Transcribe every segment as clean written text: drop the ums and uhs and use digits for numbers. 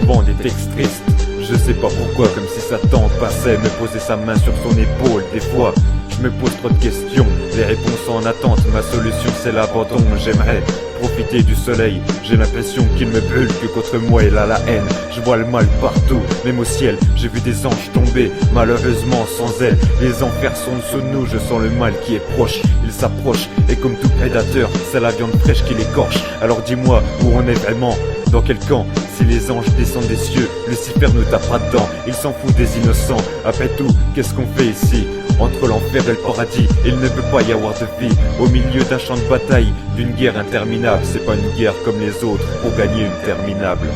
souvent des textes tristes. Je sais pas pourquoi, comme si Satan passait me poser sa main sur son épaule. Des fois, je me pose trop de questions, les réponses en attente. Ma solution c'est l'abandon, j'aimerais profiter du soleil. J'ai l'impression qu'il me brûle, que contre moi il a la haine. Je vois le mal partout, même au ciel. J'ai vu des anges tomber, malheureusement sans ailes. Les enfers sont dessous de nous, je sens le mal qui est proche. Il s'approche, et comme tout prédateur, c'est la viande fraîche qui l'écorche. Alors dis-moi où on est vraiment, dans quel camp? Si les anges descendent des cieux, Lucifer nous tapera dedans. Il s'en fout des innocents. Après tout, qu'est-ce qu'on fait ici? Entre l'enfer et le paradis, il ne peut pas y avoir de vie. Au milieu d'un champ de bataille, d'une guerre interminable. C'est pas une guerre comme les autres pour gagner une terminable.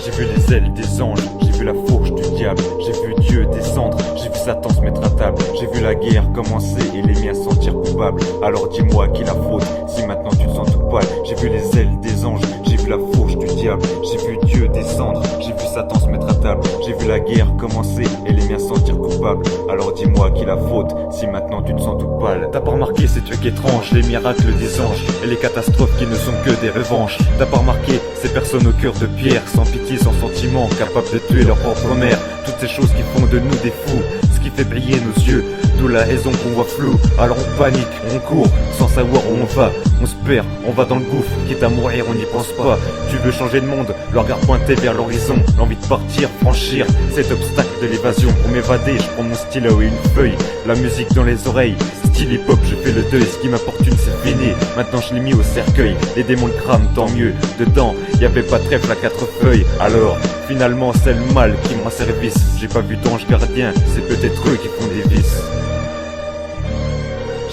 J'ai vu les ailes des anges, j'ai vu la fourche du diable. J'ai vu Dieu descendre, j'ai vu Satan se mettre à table. J'ai vu la guerre commencer et les miens se sentir coupables. Alors dis-moi qui la faute, si maintenant tu te sens tout pâle. J'ai vu les ailes des anges, j'ai vu la fourche du diable. J'ai vu Dieu descendre, j'ai vu Satan se mettre à table. J'ai vu la guerre commencer et les miens se sentir coupables. Alors dis-moi qui la faute, si maintenant tu te sens tout pâle. T'as pas remarqué ces trucs étranges, les miracles des anges et les catastrophes qui ne sont que des revanches. T'as pas remarqué ces personnes au cœur de pierre, sans pitié, sans sentiment, capables de tuer leur propre mère. Toutes ces choses qui font de nous des fous, ce qui fait briller nos yeux, d'où la raison qu'on voit flou. Alors on panique, on court, sans savoir où on va. On se perd, on va dans le gouffre, quitte à mourir, on n'y pense pas. Tu veux changer de monde, le regard pointé vers l'horizon. L'envie de partir, franchir cet obstacle de l'évasion. Pour m'évader, je prends mon stylo et une feuille, la musique dans les oreilles. Style hip-hop, je fais le deuil, ce qui m'importune c'est fini. Maintenant je l'ai mis au cercueil, les démons le crament, tant mieux. Dedans, y'avait pas de trèfle à 4 feuilles. Alors, finalement c'est le mal qui me rend service. J'ai pas vu d'ange gardien, c'est peut-être eux qui font des vices.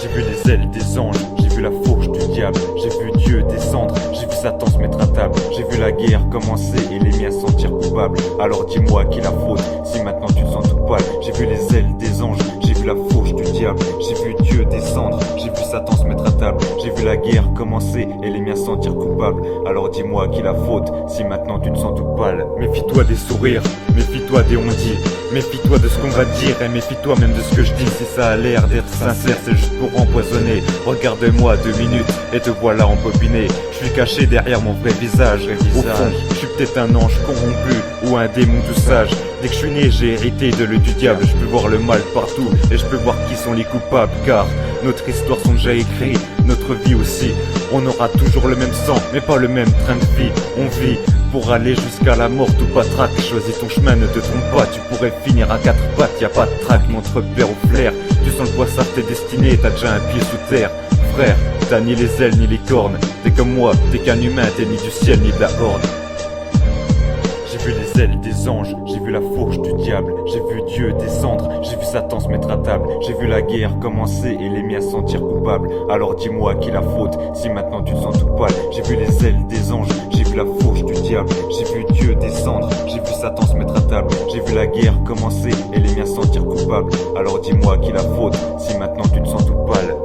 J'ai vu les ailes des anges, j'ai vu la fourche du diable. J'ai vu Dieu descendre, j'ai vu Satan se mettre à table. J'ai vu la guerre commencer et les miens se sentir coupables. Alors dis-moi qui la faute, si maintenant tu te sens tout pâle. J'ai vu les ailes des anges, j'ai vu la fourche du diable. J'ai vu Dieu descendre, j'ai vu Satan se mettre à table. J'ai vu la guerre commencer et les miens se sentir coupables. Alors dis-moi qui la faute, si maintenant tu te sens tout pâle. Méfie-toi des sourires, méfie-toi des on-dit. Méfie-toi de ce qu'on va dire et méfie-toi même de ce que je dis. Si ça a l'air d'être sincère, c'est juste pour empoisonner. Regarde-moi 2 minutes et te voilà empopiné. Je suis caché derrière mon vrai visage. Au fond, je suis peut-être un ange corrompu ou un démon tout sage. Dès que je suis né, j'ai hérité de l'œil du diable. Je peux voir le mal partout et je peux voir qui sont les coupables. Car notre histoire sont déjà écrites, notre vie aussi. On aura toujours le même sang, mais pas le même train de vie. On vit pour aller jusqu'à la mort, tout patraque. Choisis ton chemin, ne te trompe pas. Tu pourrais finir à 4 pattes, y a pas de trac, montre père au flair. Tu sens le poissard, t'es destiné, t'as déjà un pied sous terre. Frère, t'as ni les ailes ni les cornes. T'es comme moi, t'es qu'un humain, t'es ni du ciel ni de la horde. J'ai vu les ailes des anges, j'ai vu la fourche du diable. J'ai vu Dieu descendre, j'ai vu Satan se mettre à table. J'ai vu la guerre commencer et les miens se sentir coupables. Alors dis-moi qui la faute, si maintenant tu te sens tout pâle. J'ai vu les ailes des anges, j'ai vu la fourche du diable. J'ai vu Dieu descendre, j'ai vu Satan se mettre à table. J'ai vu la guerre commencer et les miens se sentir coupables. Alors dis-moi qui la faute, si maintenant tu te sens tout pâle.